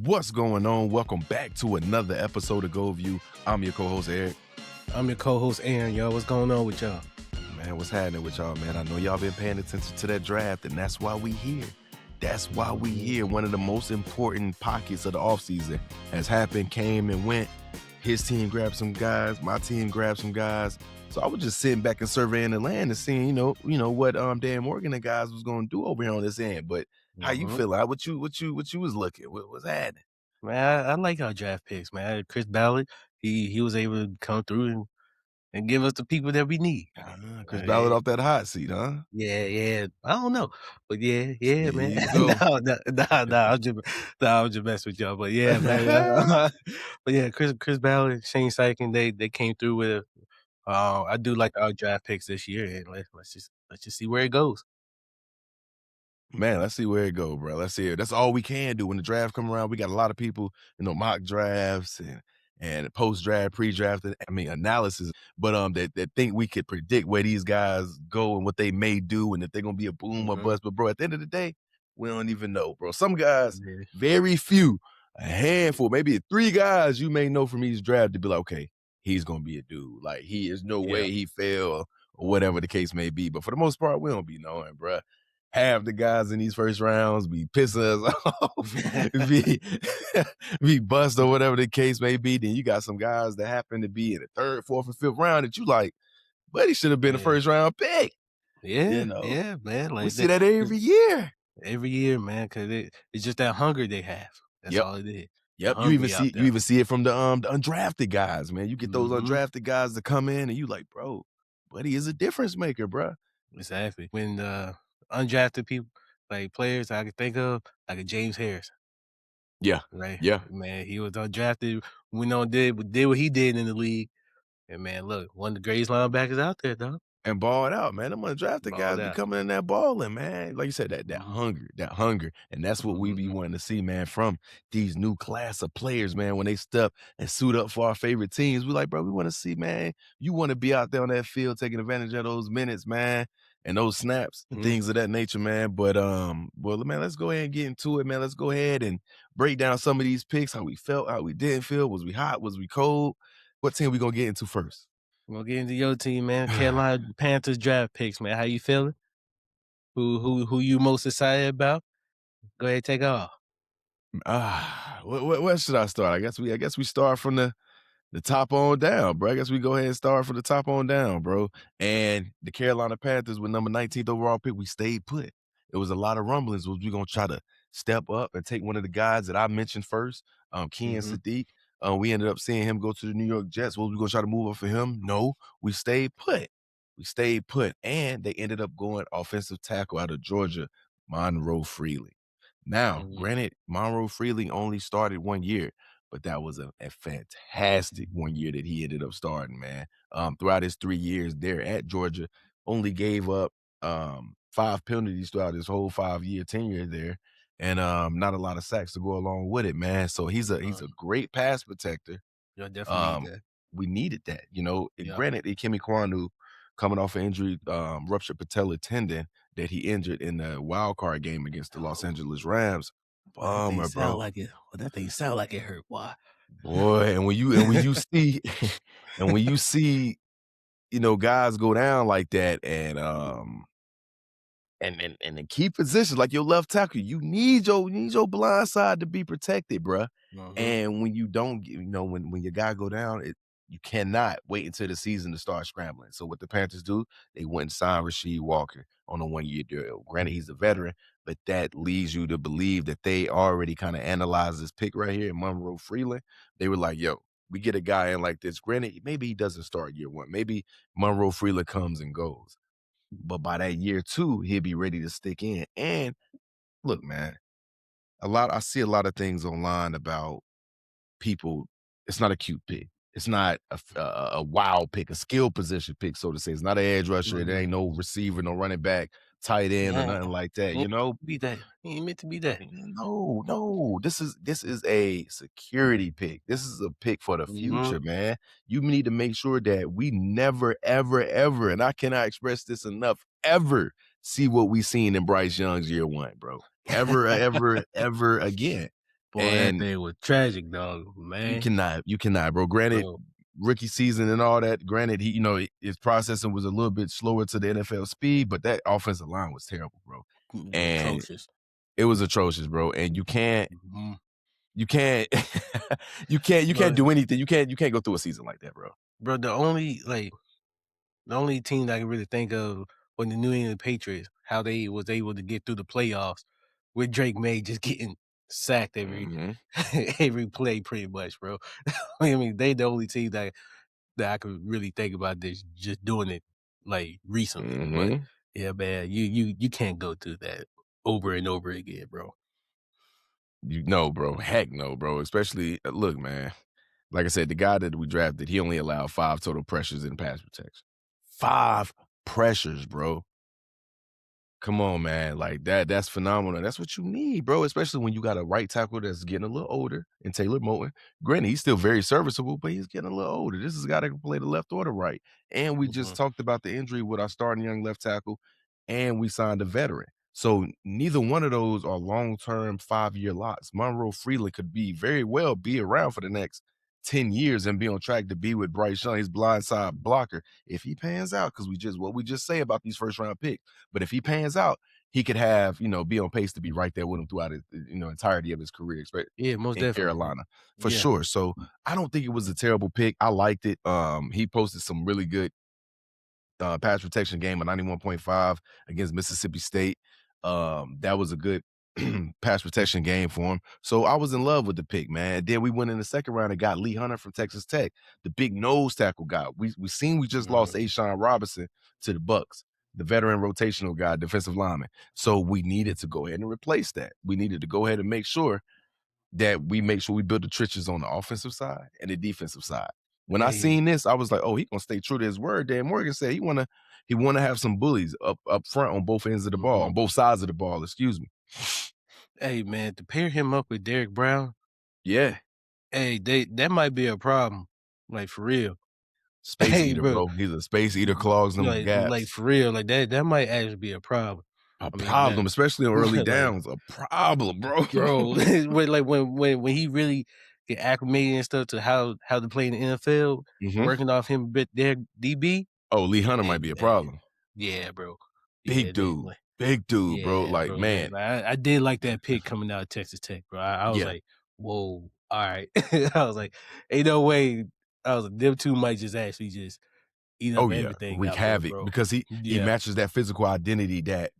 What's going on? Welcome back to another episode of GoldView. I'm your co-host, Eric. I'm your co-host, Aaron. Yo, what's going on with y'all? Man, what's happening with y'all, man? I know y'all been paying attention to that draft, and that's why we here. That's why we here. One of the most important pockets of the offseason has happened, came and went. His team grabbed some guys. My team grabbed some guys. So I was just sitting back and surveying the land and seeing, what Dan Morgan and guys was going to do over here on this end. But how you feeling? What you was looking? What's happening? Man, I like our draft picks, man. Chris Ballard, he was able to come through and give us the people that we need. Chris Ballard off that hot seat, huh? Yeah. I don't know, but yeah, There man. you go. I'm just messing with y'all, but yeah, man. But yeah, Chris Ballard, Shane Steichen, they came through with it. I do like our draft picks this year, and let's just see where it goes. Man, let's see where it go, bro. Let's see it. That's all we can do when the draft come around. We got a lot of people, mock drafts and post-draft, pre-draft, analysis, but that think we could predict where these guys go and what they may do and if they're gonna be a boom or bust. But bro, at the end of the day, we don't even know, bro. Some guys, very few, a handful, maybe 3 guys you may know from each draft to be like, okay, he's gonna be a dude. Like he is no way he fell or whatever the case may be. But for the most part, we don't be knowing, bro. Half the guys in these first rounds be pissing us off, be bust or whatever the case may be. Then you got some guys that happen to be in the 3rd, 4th, and 5th round that you like, but he should have been a first round pick. Yeah, man. Like we see that every year. Every year, man, because it's just that hunger they have. That's all it is. Yep. You even see it from the undrafted guys, man. You get those undrafted guys to come in and you like, bro, buddy is a difference maker, bro. Exactly. When undrafted people, like players I could think of, like a James Harris. Yeah. Right. Yeah. Man, he was undrafted, went on, did what he did in the league. And man, look, one of the greatest linebackers out there, dog. And balled out, man. Them undrafted guys be coming in that balling, man. Like you said, that hunger. And that's what we be wanting to see, man, from these new class of players, man. When they step and suit up for our favorite teams, we like, bro, we want to see, man, you want to be out there on that field taking advantage of those minutes, man, and those snaps and things of that nature, man. But, well, man, let's go ahead and get into it, man. Let's go ahead and break down some of these picks, how we felt, how we didn't feel. Was we hot? Was we cold? What team we going to get into first? We'll get into your team, man. Carolina Panthers draft picks, man. How you feeling? Who you most excited about? Go ahead, take off. Where should I start? I guess we start from the top on down, bro. I guess we go ahead and start from the top on down, bro. And the Carolina Panthers with number 19th overall pick, we stayed put. It was a lot of rumblings. Was we gonna try to step up and take one of the guys that I mentioned first, Ken Sadiq. We ended up seeing him go to the New York Jets. Was we gonna try to move up for him? No, we stayed put. And they ended up going offensive tackle out of Georgia, Monroe Freely. Now, granted, Monroe Freely only started 1 year, but that was a fantastic 1 year that he ended up starting, man. Throughout his 3 years there at Georgia, only gave up 5 penalties throughout his whole 5-year tenure there, and not a lot of sacks to go along with it, man. So he's a great pass protector. Yeah, definitely need that. We needed that, Granted, Ikemi Kwanu coming off an injury, ruptured patella tendon that he injured in the wild card game against the Los Angeles Rams. Bummer, bro. That thing sound like it hurt, boy. Boy, and when you see guys go down like that and in key positions like your left tackle, you need your blind side to be protected, bro. And when you don't, when your guy go down, you cannot wait until the season to start scrambling. So what the Panthers do, they went and signed Rasheed Walker on a 1-year deal. Granted, he's a veteran, but that leads you to believe that they already kind of analyzed this pick right here in Monroe Freeland. They were like, yo, we get a guy in like this. Granted, maybe he doesn't start year 1. Maybe Monroe Freeland comes and goes. But by that year 2, he'll be ready to stick in. And look, man, I see a lot of things online about people. It's not a cute pick. It's not a wild pick, a skill position pick, so to say. It's not an edge rusher. There ain't no receiver, no running back, tight end, or nothing like that. Be that. He ain't meant to be that. No. This is a security pick. This is a pick for the future, man. You need to make sure that we never, ever, ever, and I cannot express this enough, ever see what we seen in Bryce Young's year 1, bro. Ever, ever, ever again. Boy, that And thing was tragic, dog, you man, cannot, you cannot, bro. Granted, bro, rookie season and all that. Granted, he, his processing was a little bit slower to the NFL speed, but that offensive line was terrible, bro. And atrocious. it was atrocious, bro. And Mhm. you can't, you can't Bro do anything. You can't go through a season like that, bro. bro, the only team that I can really think of when the New England Patriots, how they was able to get through the playoffs with Drake May just getting sacked every Hmm. every play pretty much, bro. I mean, they the only team that I could really think about this just doing it like recently. But Hmm. yeah, man, you can't go through that over and over again, bro. You know, bro. Heck no, bro. Especially, look, man. Like I said, the guy that we drafted, he only allowed 5 total pressures in pass protection. 5 pressures, bro. Come on, man. Like that's phenomenal. That's what you need, bro, especially when you got a right tackle that's getting a little older and Taylor Moton. Granted, he's still very serviceable, but he's getting a little older. This is a guy that can play the left or the right. And we just Mhm. talked about the injury with our starting young left tackle, and we signed a veteran. So neither one of those are long-term 5-year locks. Monroe Freeland could be very well be around for the next 10 years and be on track to be with Bryce Young, his blindside blocker, if he pans out, because what we just say about these first round picks. But if he pans out, he could have, be on pace to be right there with him throughout his, entirety of his career, Yeah, most in definitely. Carolina for Yeah. sure. So I don't think it was a terrible pick. I liked it. He posted some really good pass protection game, a 91.5 against Mississippi State. That was a good pass protection game for him. So I was in love with the pick, man. Then we went in the second round and got Lee Hunter from Texas Tech, the big nose tackle guy. We just lost Mhm. Ashawn Robinson to the Bucks, the veteran rotational guy, defensive lineman. So we needed to go ahead and replace that. We needed to go ahead and make sure we build the trenches on the offensive side and the defensive side. When I Hey, seen this, I was like, "Oh, he gonna stay true to his word." Dan Morgan said he wanna have some bullies up front on both ends of the ball, mhm. on both sides of the ball. Excuse me. Hey, man, to pair him up with Derrick Brown, Yeah, hey, that might be a problem, like, for real. space Hey, eater, bro, bro. He's a space eater, clogs them like, gaps. for real, like, that might actually be a problem. A I mean, that problem, especially on early like, downs. A problem, bro. bro, when he really get acclimated and stuff to how to play in the NFL, Mhm. working off him a bit there, DB, Oh, Lee Hunter hey, might be a hey, problem. yeah, bro. Yeah, Big they dude. like Big dude, bro. yeah, Like, bro, that man. like, I did like that pick coming out of Texas Tech, bro. I was Yeah. like, "Whoa, alright." I was like, "Ain't no way." I was like, "Them 2 might just actually just eat up Oh, yeah. everything Wreak out there, havoc bro." because he Yeah. matches that physical identity that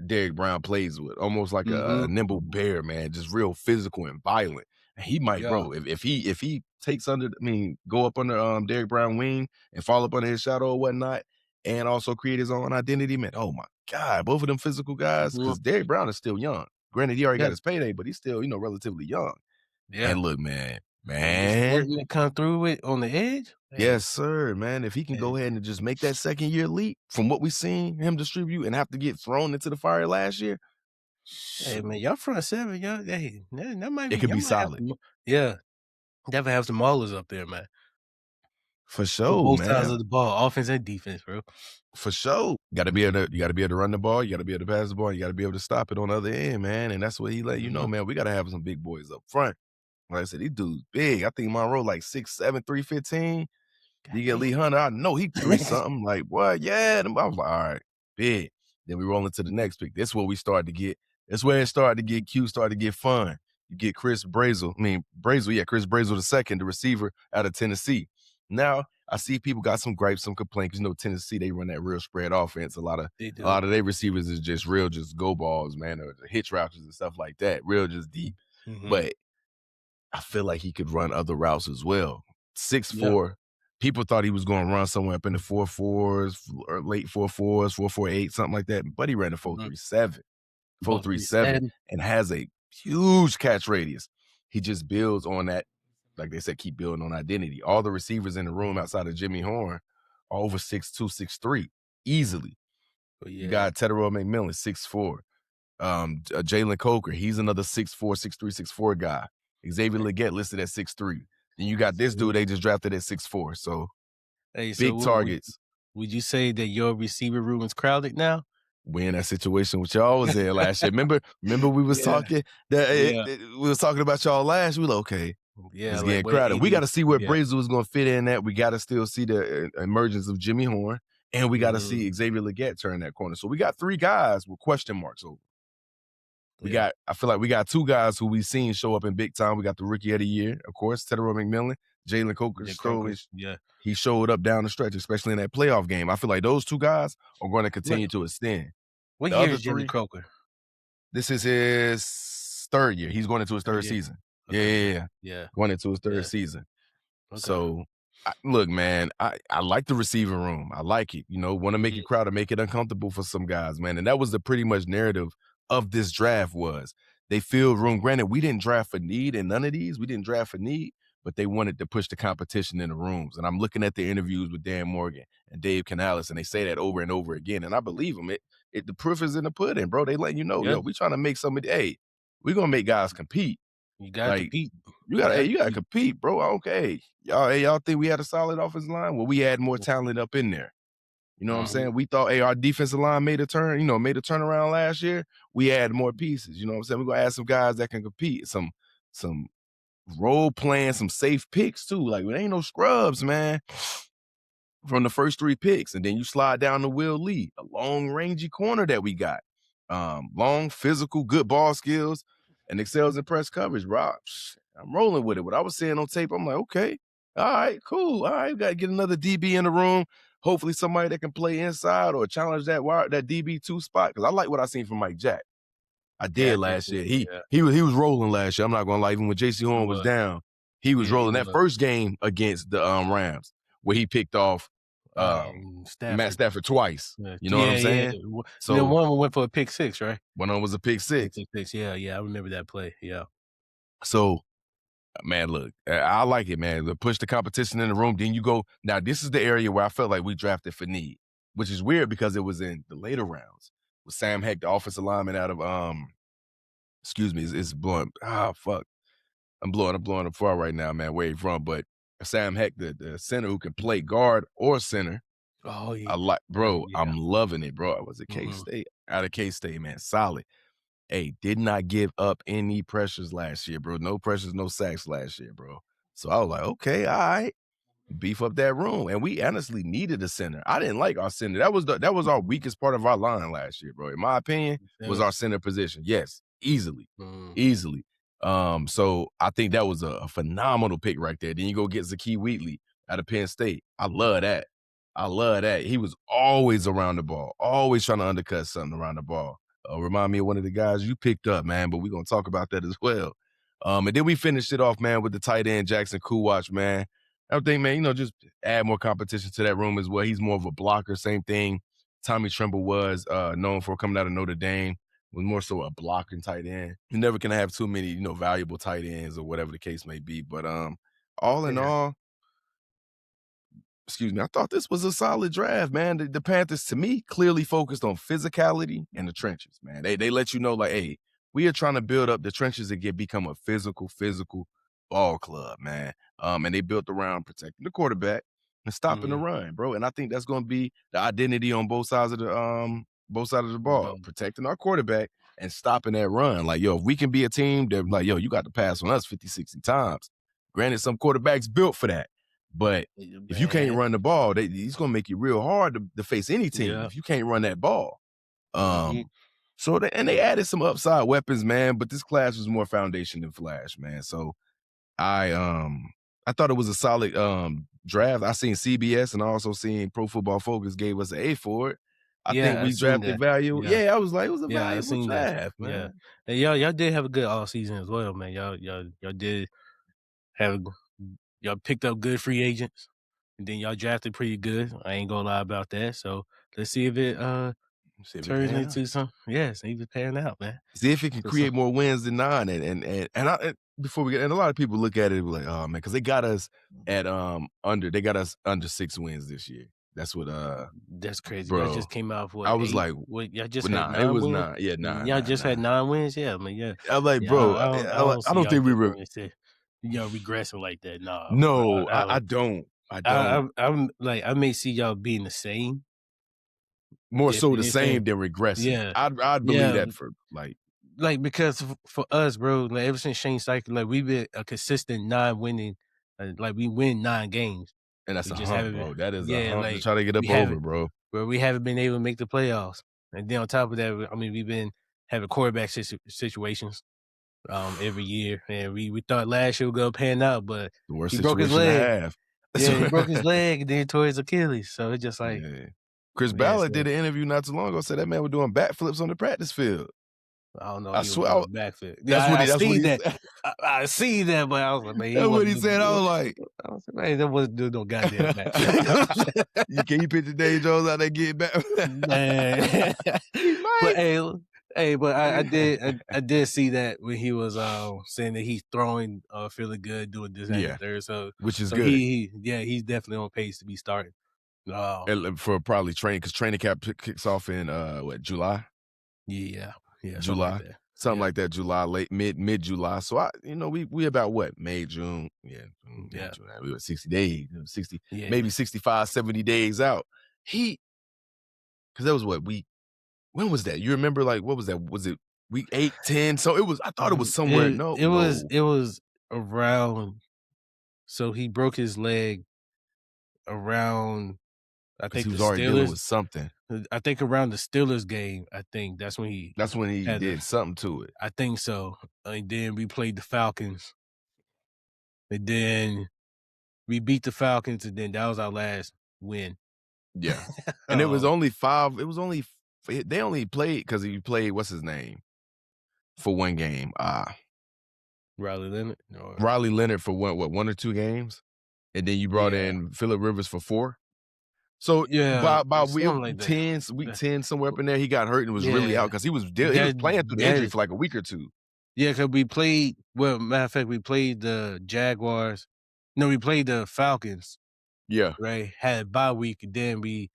Derrick Brown plays with, almost like a Mhm. nimble bear, man, just real physical and violent. And he might, Yeah. bro, if he takes go up under Derrick Brown wing and fall up under his shadow or whatnot, and also create his own identity, man. Oh my God, both of them physical guys, Mhm. because Derrick Brown is still young. Granted, he already got Yeah. his payday, but he's still, relatively young. Yeah. And look, man, And get some work man, to come through with on the edge? Hey, yes, sir, man. If he can go hey. ahead and just make that second year leap from what we seen him distribute and have to get thrown into the fire last year, Hey, shoot, man, y'all front seven, y'all hey, that might it be could y'all be might have solid. some yeah, definitely have some maulers up there, man. For On sure, both sides man. of the ball, offense and defense, bro. For sure. You gotta be able to run the ball, you gotta be able to pass the ball, you gotta be able to stop it on the other end, man. And that's what he let you know, Mhm. man. We gotta have some big boys up front. Like I said, these dudes big. I think Monroe like 6'7", 315. You get Lee Goddamn. Hunter, I know he 3 something. Like, what? Yeah. I was like, all right, big. Then we roll into the next pick. That's where we started to get. That's where it started to get cute, started to get fun. You get Chris Brazel. I mean, Brazel, yeah, Chris Brazel the second, the receiver out of Tennessee. Now I see people got some gripes, some complaints. Tennessee, they run that real spread offense. They A do. lot of their receivers is just real, just go balls, man, or the hitch routes and stuff like that. Real just deep. Mhm. But I feel like he could run other routes as well. Six Yeah. four. People thought he was going to run somewhere up in the 4.4s or late 4.4s, 4.48, something like that. But he ran a Mhm. 4.37, Both 4.37, 3-7. and has a huge catch radius. He just builds on that, like they said, keep building on identity. All the receivers in the room outside of Jimmy Horn are over 6'2", 6'3", easily. But You yeah. got Tedero McMillan, 6'4". Jalen Coker, he's another 6'4", 6'3", 6'4" guy. Xavier Legette listed at 6'3". Then you got this So dude they just drafted at 6'4". So hey, so big targets. would you say that your receiver room is crowded now? we in that situation with y'all was in last year. Remember we was Yeah, talking that yeah, we was talking about y'all last. We like, okay, yeah, it's like, getting what crowded. We got AD to see where yeah, Brazel is going to fit in at. We got to still see the emergence of Jimmy Horn, and we got to mhm, see Xavier Legette turn that corner. So we got 3 guys with question marks over. yeah, I feel like we got 2 guys who we've seen show up in big time. We got the rookie of the year, of course, Tedero McMillan, Jalen Coker yeah, Stowe. Croker, yeah. He showed up down the stretch, especially in that playoff game. I feel like those 2 guys are going to What continue to extend. what The year other is Jalen 3, Croker? this is his 3rd year. He's going into his 3rd Yeah, season. Yeah, okay, yeah, yeah, yeah. yeah, Going into his 3rd yeah, season. okay, So, look, man, I like the receiving room. I like it. Want to make mhm, it crowded, make it uncomfortable for some guys, man. And that was the pretty much narrative of this draft was they filled room. Granted, we didn't draft for need in none of these. We didn't draft for need, but they wanted to push the competition in the rooms. And I'm looking at the interviews with Dan Morgan and Dave Canales, and they say that over and over again. And I believe them. The proof is in the pudding, bro. They letting you know, yeah, yo, we trying to make somebody. Hey, we're gonna make guys compete. you gotta Like compete, you you gotta, hey, gotta you gotta compete, compete, bro. Okay, y'all think we had a solid offensive line? Well, we had more talent up in there. You know what I'm mhm, saying? We thought, hey, our defensive line made a turn, made a turnaround last year. We add more pieces. You know what I'm saying? We're gonna add some guys that can compete, some role playing, some safe picks too. Like, there ain't no scrubs, man, from the first 3 picks. And then you slide down to Will Lee, a long rangy corner that we got. Long, physical, good ball skills, and excels in press coverage, bro. I'm rolling with it. What I was seeing on tape, I'm like, okay, all right, cool. All right, we got to get another DB in the room. Hopefully somebody that can play inside or challenge that DB2 spot. Because I like what I seen from Mike Jack. I yeah, I did did last too, year. He yeah, he was he was rolling last year. I'm not gonna lie. Even when JC he Horn was was, down, he was yeah, he rolling. That was, first game against the Rams, where he picked off Matt Stafford, Stafford twice. yeah, You know what yeah, I'm yeah, saying? and then So one went for a pick six, right? one of them was a pick Yeah, six. pick six, yeah, yeah, I remember that play, yeah, So man, look, I like it, man. To push the competition in the room. Then you go. Now this is the area where I felt like we drafted for need, which is weird because it was in the later rounds with Sam Heck, the offensive lineman out of excuse me, it's blowing. Ah, fuck. I'm blowing up far right now, man, where he from. But Sam Heck, the center who can play guard or center, oh, I yeah, like, bro. yeah, I'm loving it, bro. I was at K mhm, State, out of K State, man, solid. Hey, did not give up any pressures last year, bro. No pressures, no sacks last year, bro. So I was like, okay, all right, beef up that room. And we honestly needed a center. I didn't like our center. That was our weakest part of our line last year, bro. In my opinion, was center, our center position. Yes, easily, mhm, easily. So I think that was a phenomenal pick right there. Then you go get Zakee Wheatley out of Penn State. I love that. I love that. He was always around the ball, always trying to undercut something around the ball. Remind me of one of the guys you picked up, man, but we're gonna talk about that as well. And then we finished it off, man, with the tight end Jackson Kuwatch, man. I think, man, just add more competition to that room as well. He's more of a blocker. Same thing Tommy Tremble was known for coming out of Notre Dame, was more so a blocking tight end. You never can have too many, valuable tight ends or whatever the case may be. But all in yeah, all, excuse me, I thought this was a solid draft, man. The Panthers, to me, clearly focused on physicality and the trenches, man. They let you know, like, hey, we are trying to build up the trenches and become a physical ball club, man. And they built around protecting the quarterback and stopping the mhm, run, bro. And I think that's going to be the identity on both sides of the ball, but protecting our quarterback and stopping that run. Like, yo, if we can be a team that, like, yo, you got to pass on us 50, 60 times. Granted, some quarterbacks built for that, but if you can't man, run the ball, he's gonna make it real hard to face any team yeah, if you can't run that ball. mhm, They added some upside weapons, man, but this class was more foundation than flash, man. So I I thought it was a solid draft. I seen CBS and I also seen Pro Football Focus gave us an A for it. I think yeah, I we seen drafted that, value. yeah. Yeah, I was like, it was a Yeah, I valuable seen that. draft, Yeah, man. and y'all did have a good all season as well, man. Y'all did have a y'all picked up good free agents, and then y'all drafted pretty good. I ain't gonna lie about that. So let's see if it See if it turns pan out. into some. Yeah, see if it pan out, man. See if it can 'Cause, create more wins than 9, and before we get, and a lot of people look at it like, "Oh, man," because they got us at, they got us under 6 wins this year. That's what, that's crazy. Y'all bro, just came out of I what was 8? like, What y'all just well, had 9, it 9 was wins? 9, yeah, 9, Y'all 9, just had 9. 9 wins? Yeah, man. Yeah, I'm like, yeah. "Bro, I don't I see don't y'all think we just were." regressing like that. Nah, bro. No, I don't. I don't. I'm like I may see y'all being the same, More If so the anything. same than regressing. Yeah. I'd believe Yeah, that for, like like, because for us, bro, like, ever since Shane Steichen, like, we've been a consistent non-winning, like, we win 9 games. and that's We a just hump, haven't been bro. That is a yeah, hump to like, try to get we up over, haven't bro. where we haven't been able to make the playoffs. And then on top of that, I mean, we've been having quarterback situations, every year, and we thought last year was gonna pan out, but The worst he broke his situation to leg. have. That's Yeah, he broke his what leg and then tore his Achilles, so it's just like, yeah. Chris yeah, Ballard did so an interview not too long ago, said that man was doing backflips on the practice field. I don't know if I he was swear doing a backflip. Yeah, that's what I he see that. said. I see that, but I was like, "Man, he That's what wasn't he said. I was like, I was like, "Man, that wasn't doing no goddamn backflip." you picture Dave Jones out there getting back? Man. He But, might. but I did see that when he was, saying that he's throwing, feeling good, doing this, that, and the Yeah, third, which is so good. yeah, he's definitely on pace to be starting. Um, And for probably training, because training camp kicks off in what, July? yeah, yeah, something like July, that. something Yeah, like that. July, late mid July. So we about what, May, June, yeah, June, May, yeah, June. We were 60 days, 60, yeah. maybe 65, 70 days out. Because that was what week. When was that? You remember? Like, what was that? Was it week 8, 10? So it was. I thought it was somewhere. It No, it was no, it was around so he broke his leg around, I because he think, the was already dealing Steelers. with something. I think around the Steelers game, I think that's when he That's when he had the did something to it. I think so. And then we played the Falcons, and then we beat the Falcons, and then that was our last win. Yeah, and it was Um, only 5. It was only they only played because he played what's his name for one game. Riley Leonard or Riley Leonard for one or two games, and then you brought yeah, in Phillip Rivers for 4. So yeah, by something like that. week The 10, somewhere up in there, he got hurt and was really out Yeah, because he was that playing through the injury that for like a week or 2. yeah, because we played matter of fact, we played the Jaguars. No, we played the Falcons, Yeah, right? Had a bye week, and then we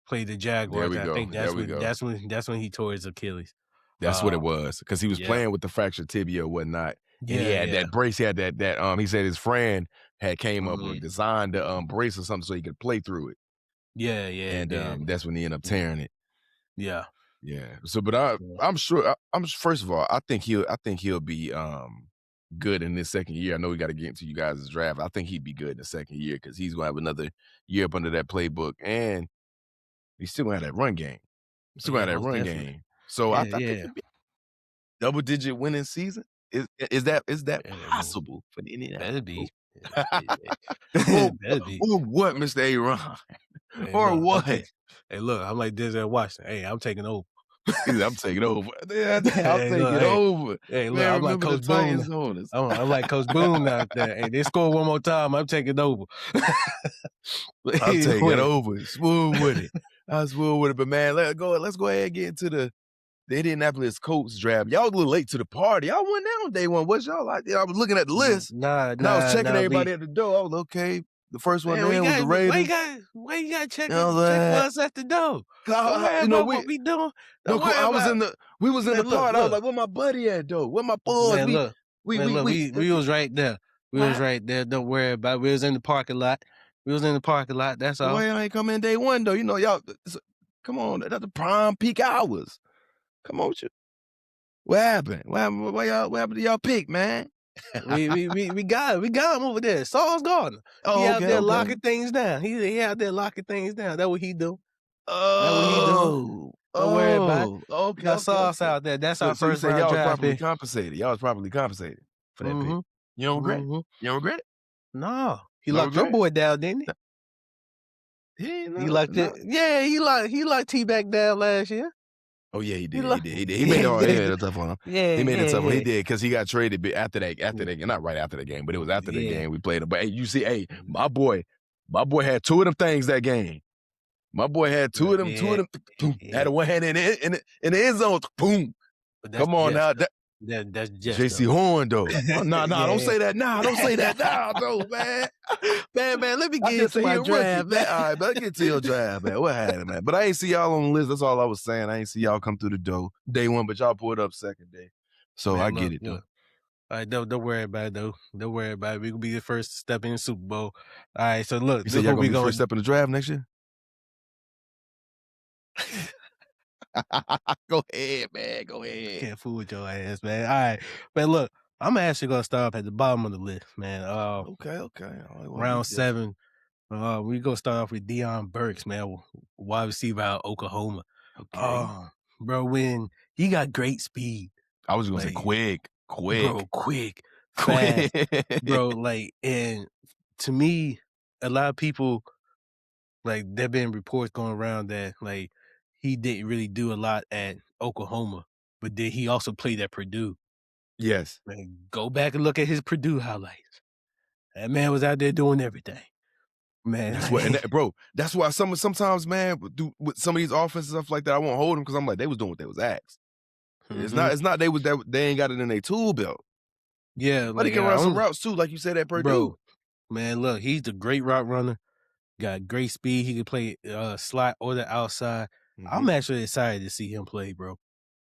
played the there Jaguars, we and I go, think there we go. that's when he tore his Achilles. That's what it Um, was because he was yeah. playing with the fractured tibia or whatnot, and he Yeah, had yeah. that brace. He had he said his friend had came up or Mhm. designed the brace or something so he could play through it, Yeah, yeah, and then that's when he ended up yeah, tearing it. yeah, Yeah. So, but yeah. I'm sure. First of all, I think he'll be good in this second year. I know we got to get into you guys' draft. I think he'd be good in the second year because he's gonna have another year up under that playbook, and he's still gonna have that run game. He's Oh, still gonna yeah, have that most run definitely. game. So Yeah, I think yeah. it'd be a double-digit winning season. Is that Man, possible for the better Indianapolis be. Colts? Better be. Or what, Mr. Aaron? Hey, Or look, what? I'm like Denzel Washington. Hey, I'm taking over. He said, "I'm taking over." Yeah, I'll Hey, take look, it over. look, Man, I'm like remember the Coach Boone. Titans on us. I'm like Coach Boone out there. Hey, they score one more time, I'm taking over. But I'm taking anyway, over. Smooth with it. I was smooth with it. But man, let's go ahead and get into the Indianapolis Colts draft. Y'all a little late to the party. Y'all went down day one. What's y'all like? I was looking at the list nah, and I was nah, checking nah, everybody at the door. I was okay. The first one man, we in was the got Raiders. why you gotta You know check for that? us at the door? Don't worry You know, about what we doing. no, Don't worry I was about we was in the man, part. I was look. like, where my buddy at though? Where my boys? Man, look. Man, look, We we was right there. We was what? right there. Don't worry about it. We was in the parking lot. We was in the parking lot, that's Well, all. why y'all ain't come in day one though? You know, y'all come on, that's the prime peak hours. Come on, what happened? What happened to y'all pick, man? We got him over there. Sauce Gardner. He Oh, out okay, there okay. locking things down. He out there locking things down. That what he do. That what he doing. Oh, Don't worry about it. We okay, got okay, Sauce okay. out there. That's So our you first saying round y'all was draft properly pick. compensated. Y'all was properly compensated for that pick. Mm-hmm. You don't regret it? Mm-hmm. You don't regret it? No. He No locked your regret? boy down, didn't he? He ain't He no, locked no. it. Yeah, he locked T-Back down last year. Oh yeah, he He did. He locked did. He did. He made it hard. He yeah, made it tough on him. yeah, He made it yeah, tough on him. He yeah. did because he got traded after that, not right after the game, but it was after the Yeah. game we played him. But hey, you see, hey, my boy had 2 of them things that game. My boy had two of Yeah. them, boom, had Yeah. a one hand in the end zone, boom. But that's Come on Jets now, though. That's Jets JC though. Horn though. Oh, nah, don't Yeah. say that now. Don't say that now, though, man. Man, let me I get just into say he my a rookie, draft, man. man. All right, man, get to your draft, man. What happened, man? But I ain't see y'all on the list. That's all I was saying. I ain't see y'all come through the door day one, but y'all pulled up second day. So I Man, get look, it though. look. All right, don't worry about it though. Don't worry about it. We gonna be the first to step in the Super Bowl. All right, so look, You this said is y'all what gonna we be gonna first step in the draft next year? Go ahead, man. Go ahead. Can't fool with your ass, man. Alright. Man, look, I'm actually gonna start off at the bottom of the list, man. Okay, okay. I always wanna be Round different. 7, we gonna start off with Deion Burks, man, wide receiver out of Oklahoma. Okay. Oh, bro, when he got great speed, I was gonna say like, quick, bro, quick, quick, fast, quick. bro, like, and to me, a lot of people, like, there been reports going around that, like, he didn't really do a lot at Oklahoma, but then he also played at Purdue. Yes. Man, go back and look at his Purdue highlights. That man was out there doing everything. Man, That's what and like, that bro, that's why sometimes, man, with some of these offenses stuff like that, I won't hold them because 'cause I'm like, they was doing what they was asked. It's mhm. not it's not they ain't got it in their tool belt. Yeah, But he like, can I run some don't routes too, like you said at Purdue. bro, man, look, he's a great route runner, got great speed, he can play, slot or the outside. I'm Mhm. actually excited to see him play, bro.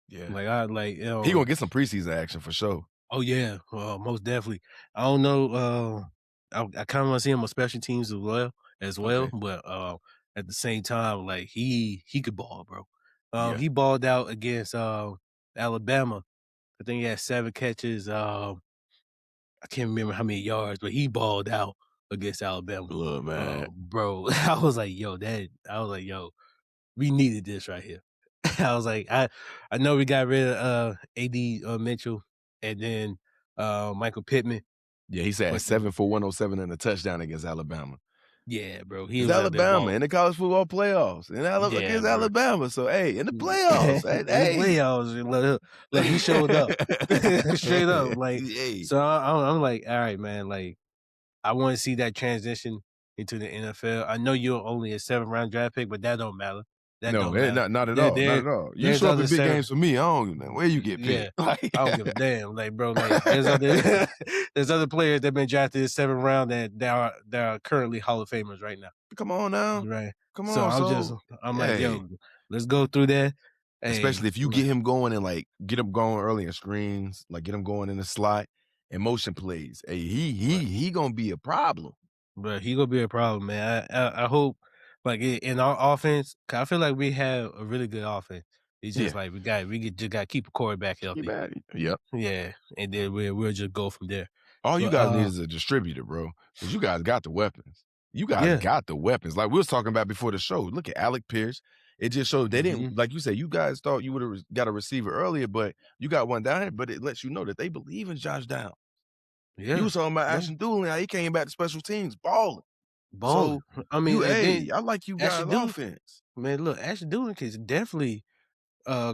Yeah. Like, I like, He gonna get some preseason action for sure. oh, yeah, most definitely. I don't know, I kinda wanna see him on special teams as well, Okay. but, at the same time, like, he could ball, bro. Yeah. He balled out against, Alabama. I think he had 7 catches, I can't remember how many yards, but he balled out against Alabama. Look, man. Bro, I was like, "Yo, we needed this right here." I was like, I know we got rid of, AD, Mitchell and then, Michael Pittman, Yeah, he said but 7 for 107 and a touchdown against Alabama. yeah, bro, he It's was out there Alabama balling. in the college football playoffs and Yeah, against bro. Alabama. So, hey, in the playoffs, hey, In the hey. playoffs, look, he showed up. Straight up, like, Hey. so I'm like, "Alright, man," like, I wanna see that transition into the NFL. I know you're only a 7th round draft pick, but that don't matter. That No, don't matter. not at There all, not there at all. You there's show up other in big 7 games for me, I don't know where you get yeah, picked. Like I don't give a damn. Like, bro, like, there's other there's other players that been drafted in 7th round that are currently Hall of Famers right now, come on now. right? Come So on. So, I'm like, hey, "Yo, let's go through that." Hey, especially if you get him going and like get him going early in screens, like get him going in the slot and motion plays. Hey, he gonna be a problem. But he gonna be a problem, man. I hope, like, in our offense, 'cause I feel like we have a really good offense. It's just Yeah. like just gotta keep a quarterback Keep healthy. at it. Yep. Yeah, and then we'll just go from there. All you But, guys need is a distributor, bro, because you guys got the weapons. You guys yeah, got the weapons. Like we was talking about before the show. Look at Alec Pierce. It just showed they didn't mhm, like you said. You guys thought you would have got a receiver earlier, but you got one down here. But it lets you know that they believe in Josh Down. You yeah, was talking about yeah, Ashton Doolin, how he came back to special teams balling. balling. So I mean, you, and hey, then I like you Ashley guys Dulin, offense. man, look, Ashley Dulin can definitely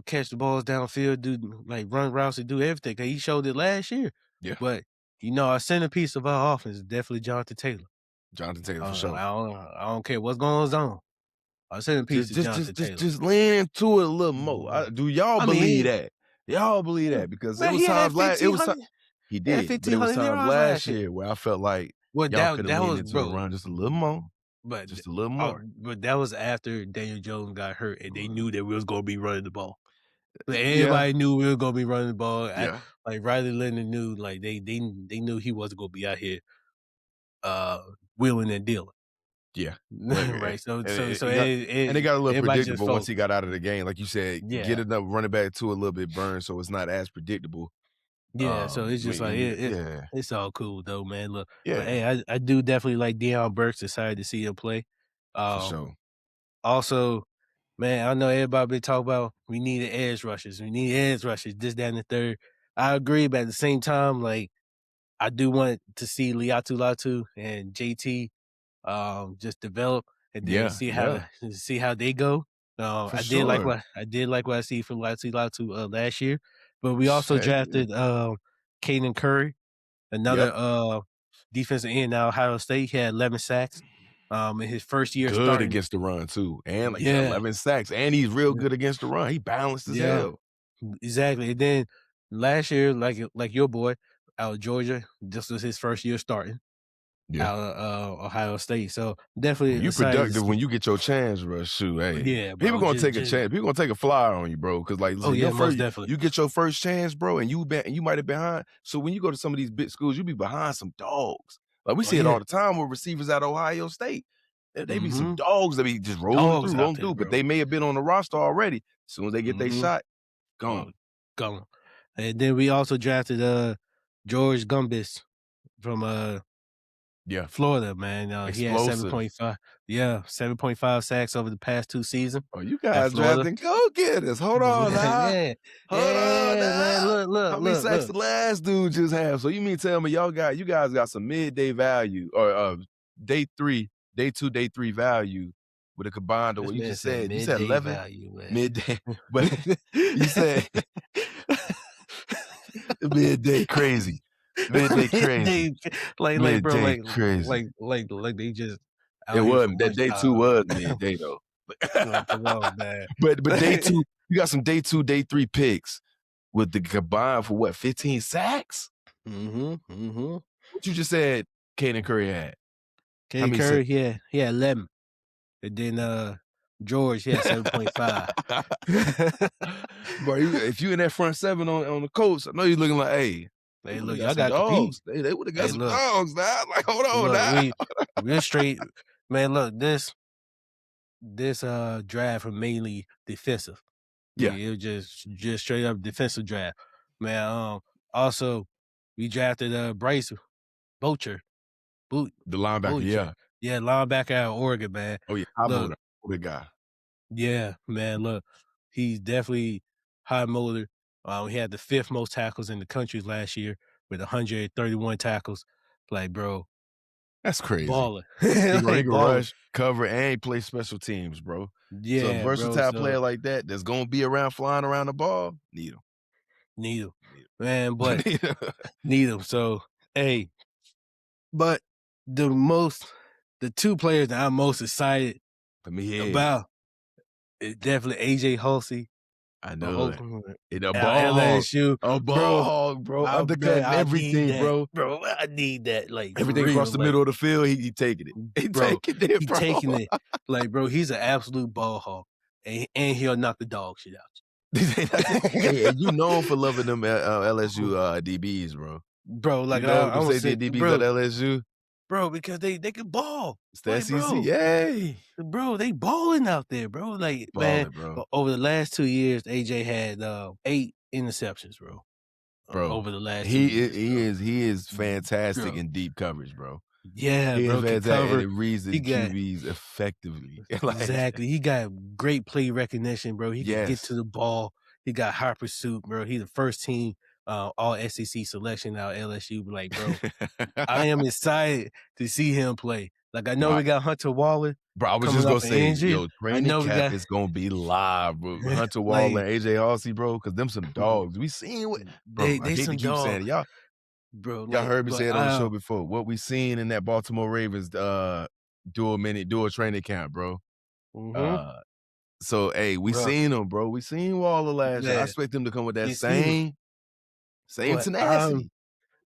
catch the balls downfield, do like run routes and do everything. 'Cause he showed it last year. Yeah, But our centerpiece of our offense is definitely Jonathan Taylor. Jonathan Taylor for sure. I don't care what's going on. Our centerpiece is Jonathan Taylor. Just lean into it a little more. Mhm. Do y'all I believe mean, that? Y'all believe yeah, that? Because it man, was times last it was ti he had but it was 1,500 times yards last last year. year where I felt like Well, y'all could have that leaned was into the bro, run just a little more, but just a little more. but that was after Daniel Jones got hurt, and they knew that we was gonna be running the ball. Like, Yeah, everybody knew we were gonna be running the ball. yeah, Like Riley Leonard knew, like they knew he wasn't gonna be out here uh wheeling and dealing. yeah. Like, Right. So and so it so it got and it got a little everybody just predictable once felt he got out of the game. Like you said, get yeah. enough running back to a little bit burned so it's not as predictable. Yeah, so it's just like And you yeah, it's all cool though, man. Look, but yeah, hey, I do definitely like Deion Burks. Excited to see him play. for Um, sure. Also, man, I know everybody been talking about we needed edge rushers. We need edge rushers. This, that, and the third. I agree, but at the same time, like I do want to see Liatu Latu and JT just develop and then Yeah, yeah, see how they go. for sure. I did like what I see from Latu Latu last year, but we also Heck yeah. drafted Caden Curry, Yep. another defensive end now Ohio State. He had 11 sacks in his first year Good starting. against the run too, and like you said, Yeah, 11 sacks, and he's real yeah, good against the run. He balanced as yeah, hell. exactly. And then last year, like your boy out of Georgia, this was his first year starting Yeah. out of Ohio State. So When definitely you excited to productive, see. when you get your chance, bro, shoot, hey, Yeah, people bro. gonna take a Just chance. People gonna take a flyer on you, bro. Cause like, oh listen, yeah, your most first, definitely. you get your first chance, bro, and you might have been behind. So when you go to some of these big schools, you be behind some dogs. Like we Oh see it all yeah, the time with receivers at Ohio State. They be some Mhm. dogs that be just Dogs out rolling there, through, but bro. they may have been on the roster already. As soon as they get their Mhm. shot, Oh, gone. gone. And then we also drafted, George Gumbis from, Yeah, Florida, man. He had explosive. 7.5 sacks over the past 2 seasons Oh, you at guys Florida. drafting go-getters. Hold on now. Yeah. Hold on Yeah, man. now. Look, How look, many look, sacks look. the last dude just have? So you mean tell me you guys got some midday value or day three, day two, day three value with a combined or This what you man just said said. You said midday 11 value, man. midday, but you said midday crazy. Midday crazy. Midday, bro, Midday crazy. like they just It out here for wasn't that day two lunchtime. was midday though. Like, come on, man. But day two, you got some day two, day three picks with the combined for what, 15 sacks? Mhm, mhm. What you just said Caden Curry had? How K. many sacks? Curry, he had 11, and then, George, he had 7.5. Bro, if you in that front seven on the Colts, I know you're looking like, hey, they Hey, would have look, got y'all some gotta compete. dogs. They would have got Hey, some look, dogs now. Like, hold on look, now. we're straight, man. Look, this draft was mainly defensive. Yeah, It was just straight up defensive draft, man. Also we drafted Bryce Boucher, Boot the linebacker, Boucher, yeah. yeah, linebacker out of Oregon, man. Oh, yeah, high Look, motor. Big guy. yeah, man. Look, he's definitely high motor. He had the fifth most tackles in the country last year with 131 tackles. Like, bro, That's crazy. baller, He like can baller. rush, cover, and he play special teams, bro. So a Yeah, bro. versatile So player like that that's gonna be around flying around the ball, need him. need him, Need man. But him. Need him. need him. So hey, but the most, the two players that I'm most excited Put me head. about is definitely AJ Halsey I of know it. Oklahoma, And a out ball hog. LSU, A ball bro. hog, bro. Man, Undercutting I need everything, that, bro. bro. I need that, like for Everything across real, the like, middle of the field, he taking it. He bro. taking it, He bro. taking it, like, bro. He's an absolute ball hog, and he'll knock the dog shit out you, Hey, and you known for loving them LSU DBs, bro. bro. You Like know I them was safety saying, and DBs at bro, LSU? because they can ball, It's the like, SEC. bro. Yay. Bro, they balling out there, bro. Like, man, Balling, bro. over the last 2 years, AJ had 8 interceptions, bro. Bro. Over the last 2 years, bro. He is fantastic Bro, in deep coverage, bro. yeah, He is bro, can fantastic, and cover. it reads He the got QBs effectively. Like, exactly. He got great play recognition, bro. He can get to yes. the ball. He got high pursuit, bro. He the first team all SEC selection out LSU. But like, bro, I am excited to see him play. Like I know Bro, we got Hunter Waller I was coming just off gonna an say, injury. yo, I training know we camp got is gonna be live, bro. Hunter Wall like and AJ Hossey, bro, because them some dogs. We seen what, bro. I they hate to some keep saying it. dogs, bro. Y'all Like, heard me but say it on the show before. What we seen in that Baltimore Ravens dual training camp, bro. mhm, Uh, so hey, we bro, seen them, bro. We seen Waller last year. I man, expect them to come with that you see him, same but I'm tenacity.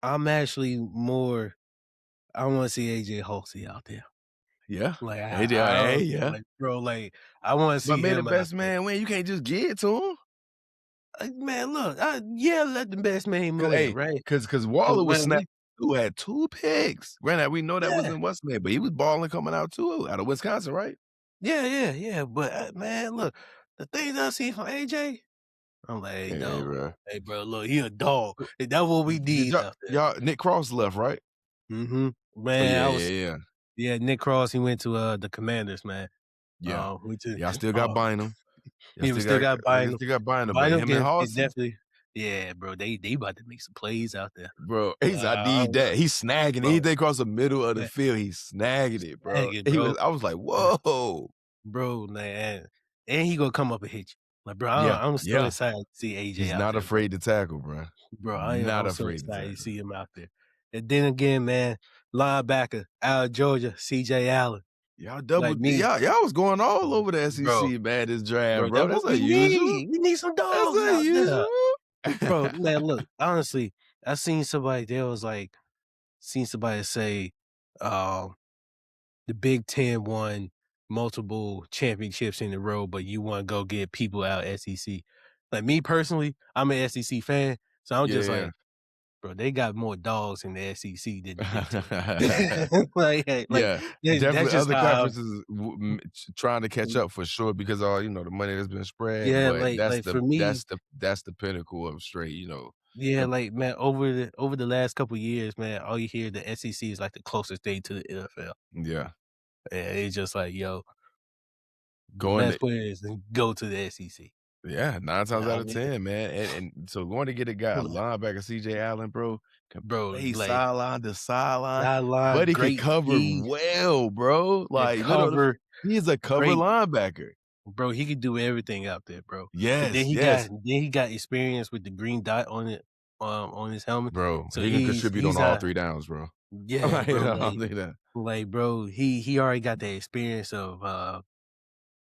I'm actually more. I want to see AJ Halsey out there. Yeah, Like AJ, I hey, don't yeah. like, bro. Like I want to But see may the him out best there. man win. You can't just get it to him. Man, look, yeah, let the best man Cause win, hey, right? cause But Waller was man, snapping who had 2 picks. Granted, we know that yeah, wasn't West Man, but he was balling coming out too out of Wisconsin, right? yeah. But man, look, the things I see from AJ, I'm like, hey, Hey, dog, bro. hey, bro, look, he a dog. And that's what we Did need out there. y'all Nick Cross left, right? Oh, Man, yeah, I yeah, was, yeah. yeah, Nick Cross, he went to the Commanders, man. Yeah. We took, Y'all still got uh, Bynum. he was still got Y'all Bynum. still got Bynum, but Bynum him and can Hossey, definitely, yeah, bro. They about to make some plays out there. bro, he's I I need don't know, that. He's snagging bro. anything across the middle of the Man, field, he's snagging it, bro. dang it, bro. I was like, "Whoa." Bro, man, and he gonna come up and hit you. Like, bro, Yeah, I'm so yeah. excited to see AJ He's out not there, bro. afraid to tackle, bro. Bro, Not I'm so afraid to excited to tackle. see him out there. And then again, man, linebacker out of Georgia, CJ Allen. Like me, Y'all was going all over the bro, SEC, man, this draft, that's bro. That's what we unusual. need. We need some That's dogs out there. unusual. Bro, man, look, honestly, I seen somebody there was like seen somebody say, um the Big Ten won multiple championships in a row, but you want to go get people out SEC. Like me personally, I'm an SEC fan, so I'm Yeah, just yeah. like, bro, they got more dogs in the SEC than the Big 10. Like, hey, like, Yeah, that's definitely just other how conferences trying to catch up for sure because all, the money that's been spread, yeah, but that's like, the for me that's the that's the pinnacle of straight, yeah, the like, man, over the last couple years, man, all you hear the SEC is, like, the closest thing to the NFL. yeah, And it's just like, "Yo, the going best to players go to the SEC." yeah, 9 You times know out what I of mean? 10, man, and so going to get a guy, a linebacker, CJ Allen, bro, can Bro, play like, sideline to sideline, sideline, but he could great cover speed, well, bro, yeah, like, cover, he is a cover great linebacker. bro, he could do everything out there, bro. And Yes, yes. then he got experience with the green dot on his helmet. Bro, So he can contribute on he's all a 3 downs, bro. yeah, Like, bro, I'll say that. bro, he already got the experience of,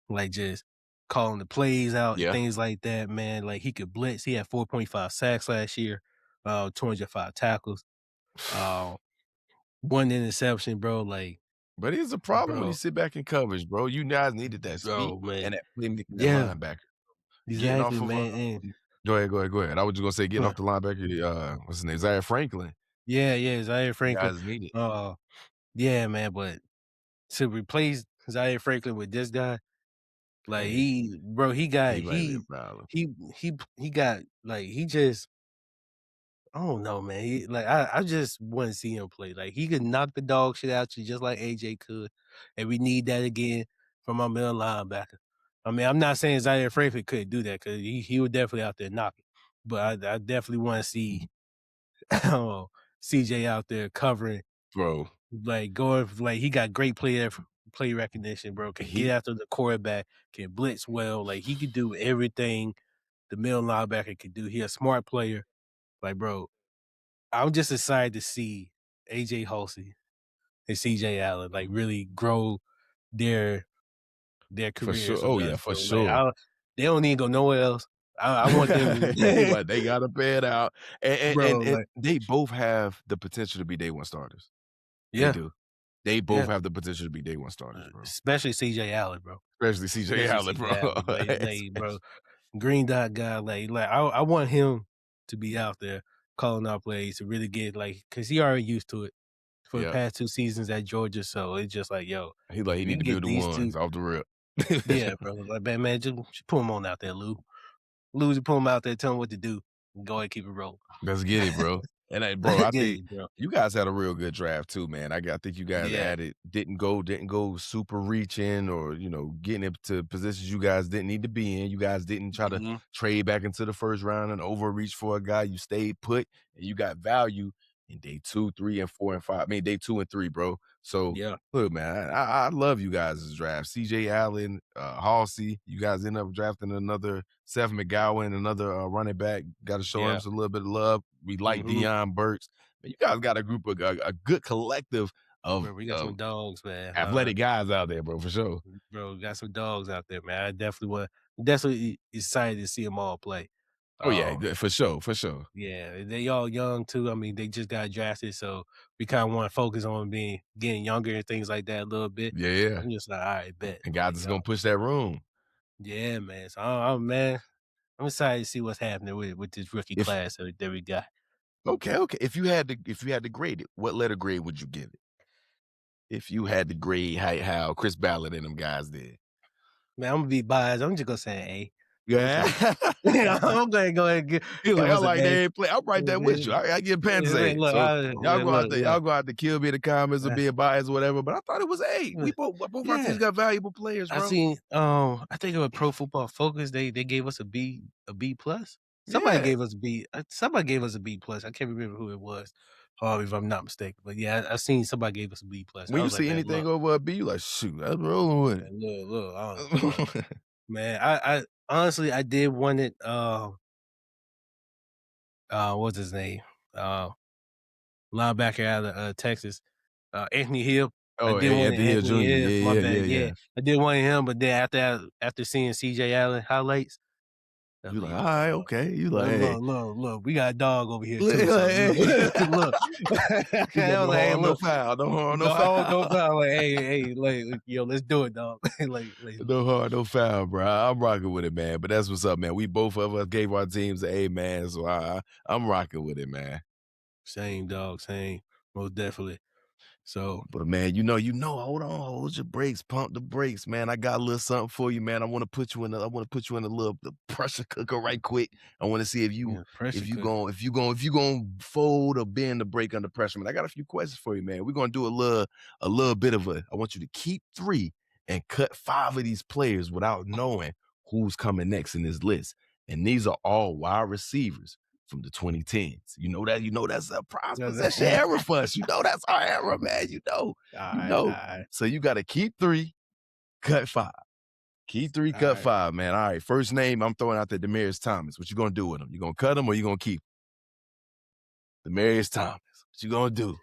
like, just calling the plays out and Yeah. things like that, man. Like, he could blitz. He had 4.5 sacks last year, 205 tackles, uh, 1 interception, bro, like, But here's the problem when you bro, sit back in coverage, bro. You guys needed that speed man. and that playmaking at Yeah, linebacker. Getting exactly, off of, man, and go ahead, go ahead, go ahead. I was just gonna say getting uh, off the linebacker, what's his name? Zaire Franklin. yeah, Zaire You Franklin, guys need it. uh, yeah, man, but to replace Zaire Franklin with this guy, like, Hey, he might be a problem. he he got, like, he just I don't know, man. I just wanna see him play. Like, he could knock the dog shit out you just like AJ could, and we need that again from our middle linebacker. I mean, I'm not saying Zaire Franklin couldn't do that because he was definitely out there knocking, but I definitely wanna see CJ out there covering, Bro, like, going like, he got great play recognition, bro, can get he after the quarterback, can blitz well, like, he could do everything the middle linebacker could do. He a smart player. Like, bro, I'm just excited to see AJ Halsey and CJ Allen like really grow their for sure. careers with Oh, yeah, us, for bro. Like sure. they don't need to go nowhere else. I want them to, Like, they gotta pay it out. And and bro. and and Like, they both have the potential to be day 1 starters. They yeah, do. They both yeah. have the potential to be day 1 starters, bro. Especially CJ Allen, bro. Especially CJ Especially Allen, CJ bro. Allen, It's bro. Green dot guy, I want him to be out there calling out plays to really get like because he already used to it for the Yep. past 2 seasons at Georgia. So it's just like, yo, He we need can to be get the these two. ones off the rip. Yeah, bro. Like, man, just put him on out there, Lou. Lou, just put him out there, tell him what to do. Go ahead, keep it rolling. Let's get it, bro. And bro, I Get think it, bro. you guys had a real good draft too, man. I think you guys Yeah. added didn't go super reaching or getting into positions you guys didn't need to be in. You guys didn't try to Mhm. trade back into the first round and overreach for a guy. You stayed put and you got value in day 2, 3, and 4 and 5. I mean day 2 and 3, bro. So Yeah. look, man, I love you guys' draft. CJ Allen, Halsey, you guys end up drafting another Seth McGowan, another running back. Got to show him Yeah. some little bit of love. We like Mhm. Deion Burks. But you guys got a group of a good collective of Bro, we got some dogs, man. athletic guys out there, bro, for sure. Bro, we got some dogs out there, man. I definitely excited to see them all play. Oh yeah, Um, for sure, for sure. yeah, they all young too. I mean, they just got drafted, so we kind of want to focus on being getting younger and things like that a little bit. Yeah, yeah. I'm just like, all right, bet. And guys Like, is gonna push that room. yeah, man. So, man, I'm excited to see what's happening with this rookie If class that we got. okay. If you had to grade it, what letter grade would you give it? If you had to grade how Chris Ballard and them guys did. Man, I'm gonna be biased. I'm just gonna say an A. I'm Yeah. sorry. I'm gonna go ahead and He's give like, I us an like A. they ain't play. I'm right there with you. I get Panthers Man, A. look, So y'all go out there, look. y'all go out to kill me in the comments or Uh, being biased or whatever. But I thought it was A. We uh, both our teams yeah, got valuable players, I bro. seen. I think it was Pro Football Focus. They gave us a B plus. Somebody Yeah. gave us a B. Somebody gave us a B plus. I can't remember who it was. If I'm not mistaken, but yeah, I seen somebody gave us a B plus. When I you was like, see man, anything over a B, you like, shoot, I'm rolling with man, look. it. Man, I honestly I did want it. What's his name? Uh, Linebacker out of Texas, Anthony Hill. I Oh, did want Anthony Hill Anthony Jr. Hill. Yeah, My yeah, bad. yeah, Yeah, yeah. I did want him, but then after seeing CJ Allen highlights, I You mean, like, all you like, right, look, okay. You like, hey. look, we got a dog over here too. So Hey, look, hey. look. He I said, was no like, hey, harm, no look, foul. No harm, no no harm, no foul. foul. Like, hey, like, yo, let's do it, dog. No hard, no foul, bro. I'm rocking with it, man. But that's what's up, man. We both of us gave our teams an A, man. So I'm rocking with it, man. Same, dog, same. Most definitely. So But man, hold on, hold your brakes, pump the brakes, man. I got a little something for you, man. I want to put you in a little the pressure cooker right quick. I want to see yeah, pressure cooker. if you going to fold or bend the brake under pressure, man. I got a few questions for you, man. We're going to do a little bit of I want you to keep 3 and cut 5 of these players without knowing who's coming next in this list. And these are all wide receivers from the 2010s. You know that's a prize possession era for us. You know that's our era, man. You Alright, know. alright, So you got to keep 3, cut 5. Keep 3, cut alright. 5, man. All right, first name I'm throwing out there, Demaryius Thomas. What you gonna do with him? You gonna cut him or you gonna keep Demaryius Thomas? What you gonna do?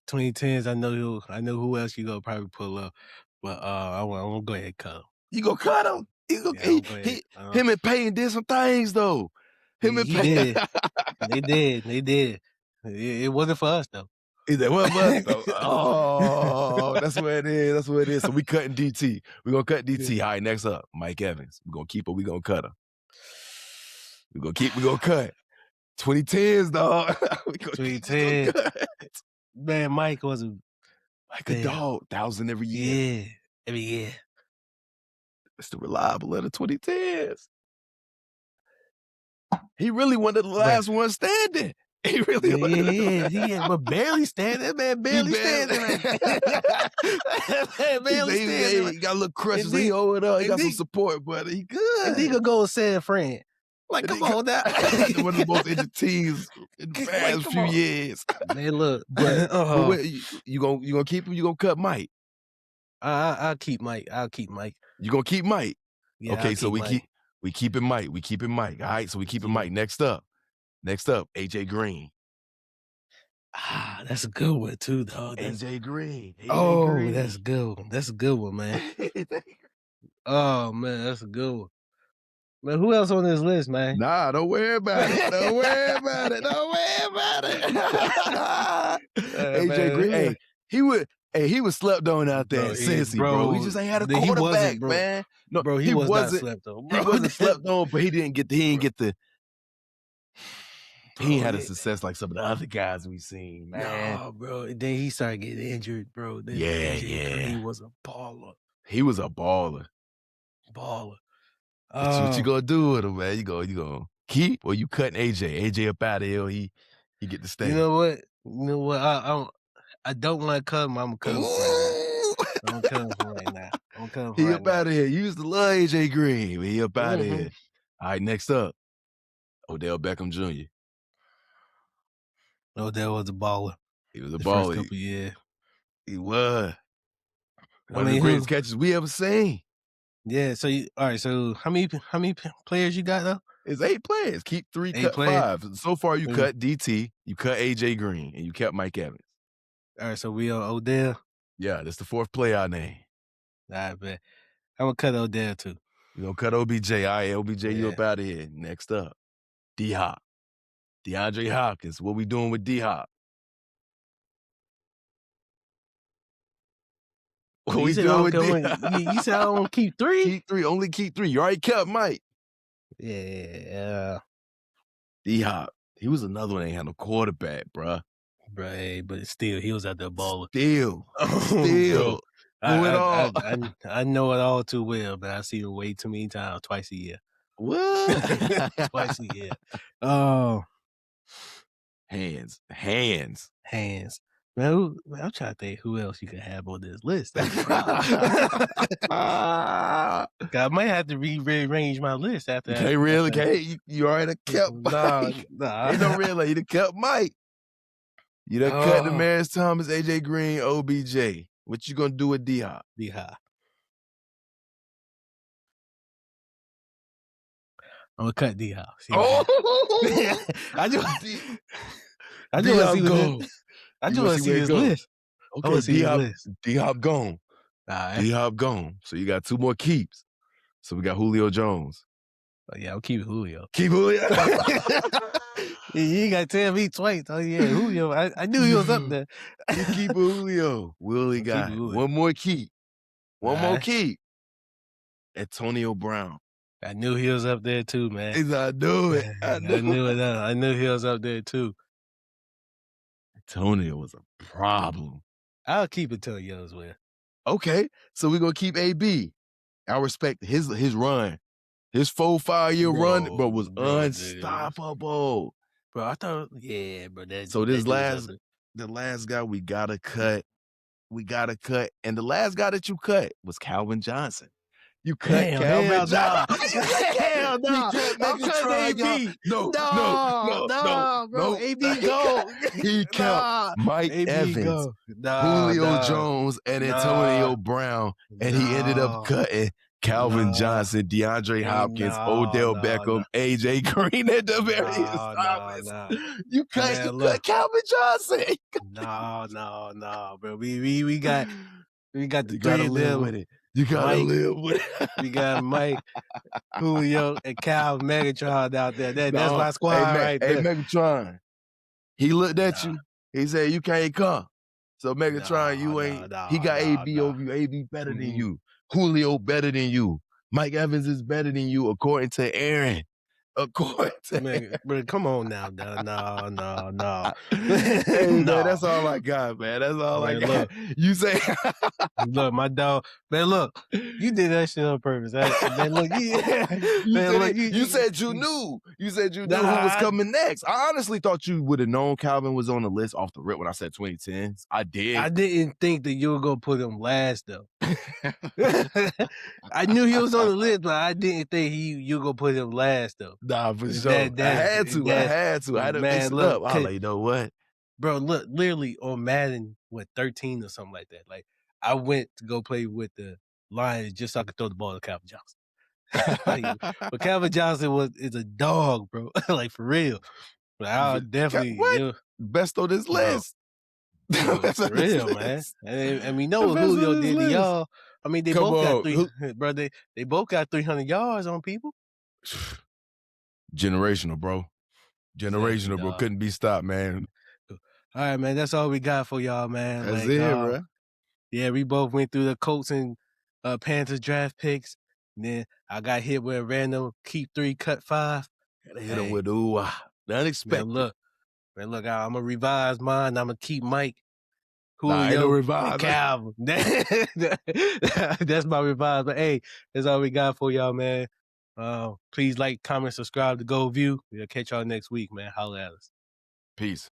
2010s, I know who else you gonna probably pull up, but I'm gonna go ahead and cut him. You gonna cut him? Yeah, I'm gonna go ahead. Him and Payne did some things though. Him and He Payne. did. They did. It wasn't for us though. Is that what was though? Oh, that's what it is. That's what it is. So we cutting DT. We're gonna cut DT. All right, next up, Mike Evans. We're gonna keep her, we gonna cut her. We're gonna cut. 2010s, dog. we gonna 2010. cut. Man, Mike was a Like a dog, 1,000 every year. yeah, every year. It's the reliable of the 2010s. He really one of the last ones standing. He really Yeah, but barely standing. That man barely standing. That man barely standing. He got a little crutches. then- He hold it up. He and got some then- support, but he good. And he could go and say a friend. Like, And come he on now. one of the most injured teams in the Like, past come few on. years. Man, look, But but wait, you gonna keep him? You gonna cut Mike? I'll keep Mike. I'll keep Mike. You gonna keep Mike? Yeah, Okay, I'll so keep Mike. we keeping Mike. We keeping Mike. All right, so we keeping keep Mike. Next up, AJ Green. That's a good one too, dog. AJ Green. Oh, Green. that's a good one. That's a good one, man. Oh man, that's a good one. Man, who else on this list, man? Nah, don't worry about it. Don't worry about it. Don't worry about it. AJ man, Green. yeah. He was slept on out there Bro, in Cincy, bro. He just ain't had a he wasn't, quarterback, bro. man. No, Bro, he was not slept on. He Bro. wasn't slept on, but he didn't get the he ain't had a yeah. success like some of the other guys we seen, man. No, bro. Then he started getting injured, bro. Then Green was a baller. He was a baller. Baller. What you gonna do with him, man? You gonna keep or you cutting AJ? AJ up out of here, he get the stay. You know what? I don't want to cut him. I'm gonna cut him right now. I'm cut him right now. I'm cut him He right up now. out of here. You used to love AJ Green, but he up out of here. All right, next up, Odell Beckham Jr. Odell was a baller. He was a The baller. first couple years. He was. One I of mean, the greatest catches we ever seen. Yeah. So all right. So how many players you got though? It's 8 players. Keep 3, 8 cut players? 5. So far, you cut DT, you cut AJ Green, and you kept Mike Evans. All right. So we on Odell. Yeah, that's the 4th player I named. All right, man. I'm gonna cut Odell too. You gonna cut OBJ. All right, OBJ, you Yeah. up out of here. Next up, D-Hop. DeAndre Hopkins. What we doing with D-Hop? What we doing with D-Hop? You said I want to keep 3? Keep 3. Only keep 3. You already kept Mike. Yeah. D-Hop. He was another one that ain't had no quarterback, bruh. Right, but still, he was out there balling. Still. Bro, I I know it all too well, but I see it way too many times, twice a year. What? Twice a year. Oh, Hands. Man, I'm trying to think who else you could have on this list. I might have to rearrange my list after You that. can't really, you already kept Mike. Nah. You don't really, you done kept Mike. You done cut Demaryius Thomas, AJ Green, OBJ. What you gonna do with D-Hop? D-Hop. I'm gonna cut D-Hop. I just want to see his list. Okay, D-Hop gone. All right. D-Hop gone. So you got 2 more keeps. So we got Julio Jones. Oh, yeah, I'll keep Julio. Keep Julio. You ain't got to tell me twice. Oh, yeah, Julio. I knew he was up there. You keep Julio. Willie got one more keep. One more keep. Antonio Brown. I knew he was up there too, man. I knew it. I knew he was up there too. Antonio was a problem. I'll keep Antonio as well. Okay, so we're gonna keep AB. I respect his run. His 4-5 year run, bro, was Dude. unstoppable. Bro, I thought, yeah, bro, that So that this dude was last something. the last guy we gotta cut. We gotta cut. And the last guy that you cut was Calvin Johnson. You cut Damn, Calvin hell Johnson. no. Hell He no. kept I'm cutting Megatron, y'all. AB. No, no, No, no, no, no, bro. no. AB go. He kept Nah. Mike AB Evans, go. Nah, Julio nah, Jones, and nah, Antonio Brown, and he ended up nah, cutting Calvin nah. Johnson, DeAndre Hopkins, No, Odell no, Beckham, no. AJ Green, and Demarius No, no, Thomas. no. You Man, cut look. Calvin Johnson. No, no, no, bro. We got the You three gotta of live them. with it. You gotta Mike, live with it. we got Mike, Julio, and Cal Megatron out there. That's No, my squad right hey there. Megatron. He looked at Nah, you. He said, "You can't come." So Megatron, nah, you nah, ain't. He nah, got nah, AB nah. over you. AB better than Mm-mm. you. Julio better than you. Mike Evans is better than you, according to Aaron. According to Man, bro, come on now, no, no, no, no, Hey man, no. that's all I got, man. That's all I Man, got. look, You say my dog. Man, look, you did that shit on purpose. Man, look, you man, said look, it. You said you knew. You said you knew who was nah, coming next. I honestly thought you would have known Calvin was on the list off the rip when I said 2010s. I I did. didn't think that you were gonna put him last though. I knew he was on the list, but I didn't think you gonna put him last though. Nah, for sure. That I that had to. I that had to. I had to mix man, it look, up. I was like, you know what? bro, look, literally on Madden, 13 or something like that. Like I went to go play with the Lions just so I could throw the ball to Calvin Johnson. Like, but Calvin Johnson is a dog, bro. Like for real. But I'll definitely, What? Best on this bro. list. Bro, Best for on this real, man. list. And we know The what best Julio on this did to list. y'all. I mean, they Come both got on. bro. They both got 300 yards on people. Generational, bro. Exactly, Generational, bro. dog. Couldn't be stopped, man. All right, man. That's all we got for y'all, man. That's Like, it, bro. yeah, we both went through the Colts and Panthers draft picks. And then I got hit with a random keep 3, cut 5. Gotta hit him Hey, with the man, unexpected. look, I'm gonna revise mine. I'm gonna keep Mike, Nah, ain't no Julio, and revival. Calvin. That's my revise. But hey, that's all we got for y'all, man. Please like, comment, subscribe to GoldView. We'll catch y'all next week, man. Holla at us. Peace.